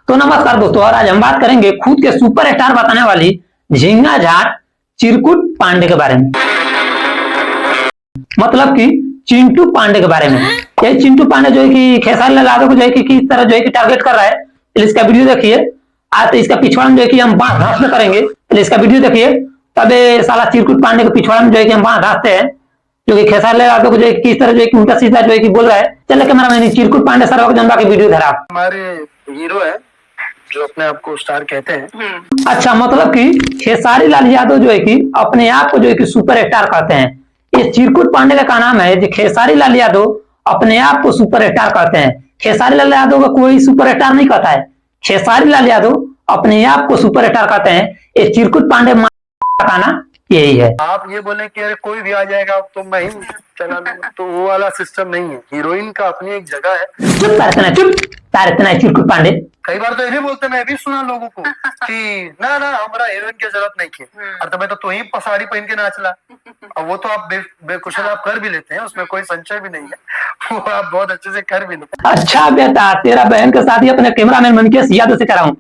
तो नमस्कार दोस्तों, और आज हम बात करेंगे खुद के सुपर स्टार बताने वाली झींगा झाट चिरकुट पांडे के बारे में। मतलब कि चिंटू पांडे के बारे में। ये चिंटू पांडे जो है कि खेसारी लाल यादव को जो है कि किस तरह जो है कि टारगेट कर रहा है, इसका वीडियो देखिए। आज तो इसका पिछवाड़ा में जो है कि हम बांस घास में करेंगे, इसका वीडियो देखिए। तब साला चिरकुट पांडे के पिछवाड़ा में जो है कि हम बांस घासते हैं, जो कि खेसारी लाल यादव को जो है किस तरह जो है कि उनका सीधा जो है कि बोल रहा है। चलो कैमरा मैन चिरकुट पांडे सर जनता की वीडियो धरा। हमारे हीरो है जो अपने आप को स्टार कहते हैं। अच्छा, मतलब कि खेसारी लाल यादव जो है कि अपने आप को जो है कि सुपर स्टार कहते हैं। ये चिरकुट पांडे का नाम है जो खेसारी लाल यादव अपने आप को सुपर स्टार कहते हैं। खेसारी लाल यादव को कोई सुपर स्टार नहीं कहता है, खेसारी लाल यादव अपने आप को सुपर स्टार कहते हैं। ये चिरकुट पांडे का ना यही है। आप ये बोले कि अरे कोई भी आ जाएगा तो मैं ही चला लूंगा, तो वो वाला सिस्टम नहीं है। हीरोइन का अपनी एक जगह है। चुप तारतना चिरकुट पांडे। कई बार तो ये भी बोलते, मैं भी सुना लोगों को कि ना हमारा हीरोइन की जरूरत नहीं है, और तब तो ही साड़ी पहन के नाचला। और वो तो आप बेकुशल आप कर भी लेते हैं, उसमें कोई संशय भी नहीं है, वो आप बहुत अच्छे से कर भी लेते हैं। अच्छा बेटा, तेरा बहन के साथ ही अपने कैमरामैन मनकेश यादव से कराऊं।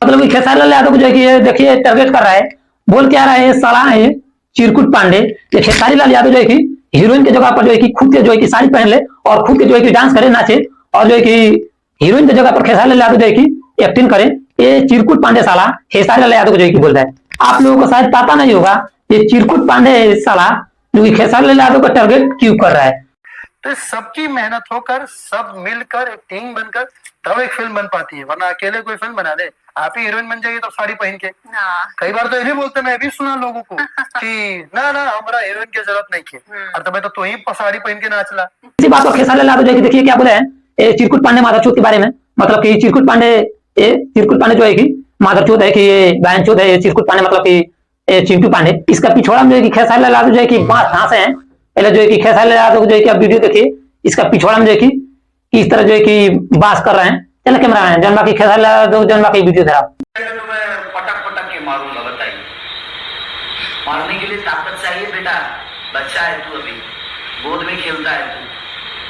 मतलब खेसारी लाल यादव को जो है कि देखिए टारगेट कर रहा है। बोल क्या रहा है साला है चिरकुट पांडे। खेसारी लाल यादव जो है कि हीरोइन के जगह पर जो है कि खुद के जो है कि साड़ी पहन ले और खुद के जो है कि डांस करे, नाचे, और जो है कि हीरोइन की जगह पर खेसारी लाल यादव जो है कि एक्टिंग करे। ये चिरकुट पांडे साला खेसारी लाल यादव को जो है कि बोल रहा है। आप लोगों को शायद पता नहीं होगा ये चिरकुट पांडे साला जो कि खेसारी लाल यादव को टारगेट क्यों कर रहा है। तो सबकी मेहनत होकर, सब मिलकर एक टीम बनकर तब एक फिल्म बन पाती है, वरना अकेले कोई फिल्म बना दे, आप ही हीरोइन बन जाइए तो साड़ी पहन के। कई बार तो ये भी बोलते, मैं भी सुना लोगों को कि ना हमारा हीरोइन की जरूरत नहीं है, और तब तो ही साड़ी पहन के नाचला। इसी बात को खेसारी लाल यादव जो है कि देखिए क्या बोले हैं चिरकुट पांडे माधरचोद के बारे में। मतलब कि चिरकुट पांडे जो है कि माधरचोद है कि ये बहनचोद है। चिरकुट पांडे मतलब कि चिंटू पांडे, इसका पिछवाड़ा में जो है कि खेसारी लाल यादव जो है कि बांस घासे हैं। पहले जो है कि खेसारी लाल यादव जो है कि आप वीडियो देखिए, इसका पिछवाड़ा में जो है कि इस तरह जो है कि बांस कर रहे हैं। चलो कैमरा मैन जनवा की खेसारी लाल यादव जनवा की वीडियो धरा। तो मैं पटक के मारूंगा, बताइए। मारने के लिए ताकत चाहिए बेटा, बच्चा है तू, अभी गोद में खेलता है तू।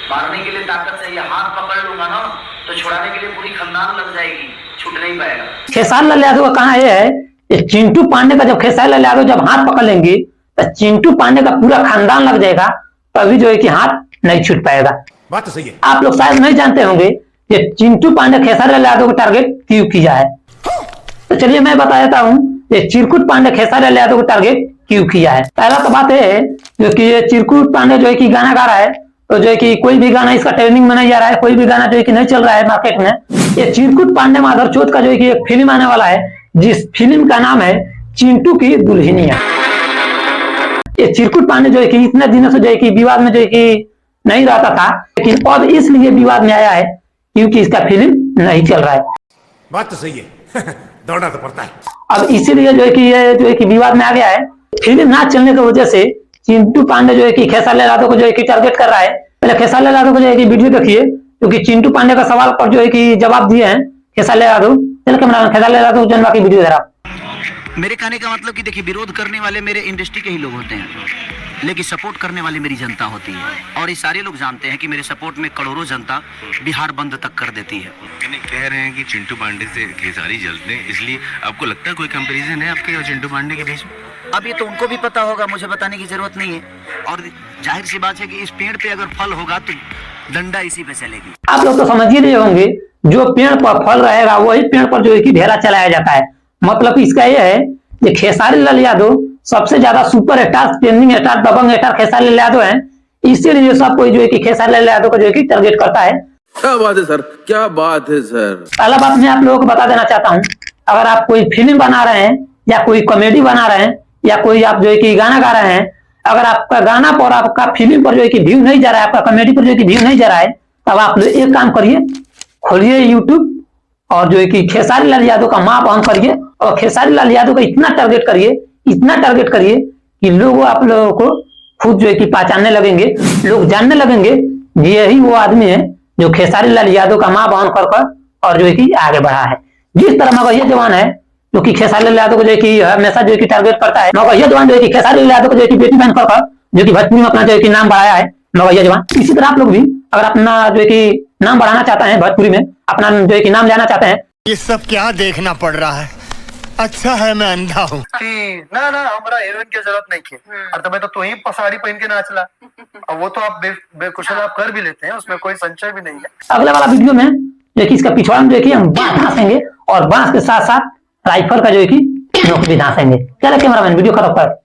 मारने के लिए ताकत चाहिए, हाथ पकड़ लूंगा ना तो छुड़ाने के लिए पूरी खानदान लग जाएगी, छूट नहीं पाएगा। खेसारी लाल यादव का कहा यह है कि चिंटू पांडे का जब खेसारी लाल यादव जब हाथ पकड़ लेंगे तो चिंटू पांडे का पूरा खानदान लग जाएगा, तभी जो है कि हाथ नहीं छूट पाएगा। बात तो सही है। आप लोग शायद नहीं जानते होंगे कि चिंटू पांडे खेसारी लाल यादव को टारगेट क्यों किया है। तो चलिए मैं बता देता हूँ ये चिरकुट पांडे खेसारी लाल यादव को टारगेट क्यों किया है। पहला तो बात है जो कि ये चिरकुट पांडे जो है कि गाना गा रहा है, तो जो है कि कोई भी गाना इसका ट्रेंडिंग में नहीं जा रहा है, कोई भी गाना जो है कि नहीं चल रहा है मार्केट में। ये चिरकुट पांडे माधरचोद का जो है कि एक फिल्म आने वाला है, जिस फिल्म का नाम है चिंटू की दुल्हनिया। ये चिरकुट पांडे जो है कि इतने दिनों से जो है कि विवाद में जो है कि नहीं रहता था, लेकिन अब इसलिए विवाद में आया है क्योंकि इसका फिल्म नहीं चल रहा है। बात तो सही है। दौड़ना तो पड़ता है। अब इसीलिए जो है कि ये जो है कि विवाद में आ गया है। फिल्म ना चलने की वजह से चिंटू पांडे जो है कि खेसारी लाल यादव को जो है कि टारगेट कर रहा है। पहले खेसारी लाल यादव को जो है कि वीडियो देखिए, क्योंकि चिंटू पांडे का सवाल पर जो है कि जवाब दिए हैं खेसारी लाल यादव। चलो कैमरा खेसारी लाल यादव जनवा की वीडियो जरा। मेरे कहने का मतलब कि देखिए, विरोध करने वाले मेरे इंडस्ट्री के ही लोग होते हैं, लेकिन सपोर्ट करने वाली मेरी जनता होती है। और ये सारे लोग जानते हैं कि मेरे सपोर्ट में करोड़ों जनता बिहार बंद तक कर देती है। कह रहे हैं कि चिंटू पांडे से खेसारी जलते हैं, इसलिए आपको लगता है कोई कंपैरिजन है आपके और चिंटू पांडे के बीच में? अब ये तो उनको भी पता होगा, मुझे बताने की जरूरत नहीं है। और जाहिर सी बात है कि इस पेड़ पे अगर फल होगा तो डंडा इसी पे चलेगी। आप लोग तो समझ ही रहे होंगे, जो पेड़ पर फल रहेगा वही पेड़ पर जो है कि ढेला चलाया जाता है। मतलब इसका यह है कि खेसारी लाल यादव सबसे ज्यादा सुपर स्टार, ट्रेंडिंग स्टार, दबंग स्टार खेसारी लाल यादव है। इसीलिए सब कोई जो है कि खेसारी लाल यादव को जो है कि टारगेट करता है। क्या बात है सर, क्या बात है सर। पहला बात मैं आप लोगों को बता देना चाहता हूँ, अगर आप कोई फिल्म बना रहे हैं या कोई कॉमेडी बना रहे हैं या कोई आप जो है कि गाना गा रहे हैं, अगर आपका गाना पर, आपका फिल्म पर जो है कि व्यू नहीं जा रहा है, आपका कॉमेडी पर जो है कि व्यू नहीं जा रहा है, तब आप लोग एक काम करिए, खोलिए यूट्यूब और जो है कि खेसारी लाल यादव का मैप ऑन करिए और खेसारी लाल यादव का इतना टारगेट करिए कि लोग आप लोगों को खुद जो है कि पहचानने लगेंगे, लोग जानने लगेंगे यही वो आदमी है जो खेसारी लाल यादव का मैप ऑन कर और जो है कि आगे बढ़ा है। जिस तरह मगर ये जवान है जो कि खेसारी लाल यादव को जो है कि हमेशा जो है कि टारगेट करता है, मगर ये जवान जो है कि खेसारी लाल यादव को जो है कि बेटी बहन कर जो कि भोजपुरी में अपना जो है कि नाम बढ़ाया है, मगर ये जवान। इसी तरह आप लोग भी अगर अपना जो है कि नाम बढ़ाना चाहते हैं भोजपुरी में, अपना जो है कि नाम लेना चाहते हैं। ये सब क्या देखना पड़ रहा है? अच्छा है मैं अंधा हूँ। ना हमारा हीरोइन की जरूरत नहीं थी। और तुम्हें तो तू ही साड़ी पहन के नाचला, और वो तो आप बेकुशल आप कर भी लेते हैं, उसमें कोई संशय भी नहीं है। अगले वाला वीडियो में जो कि इसका पिछवाड़ा में जो है कि हम बांस धांसेंगे और बांस के साथ साथ राइफल का जो है कि नोक भी धांसेंगे। चलो कैमरामैन वीडियो खत्म कर।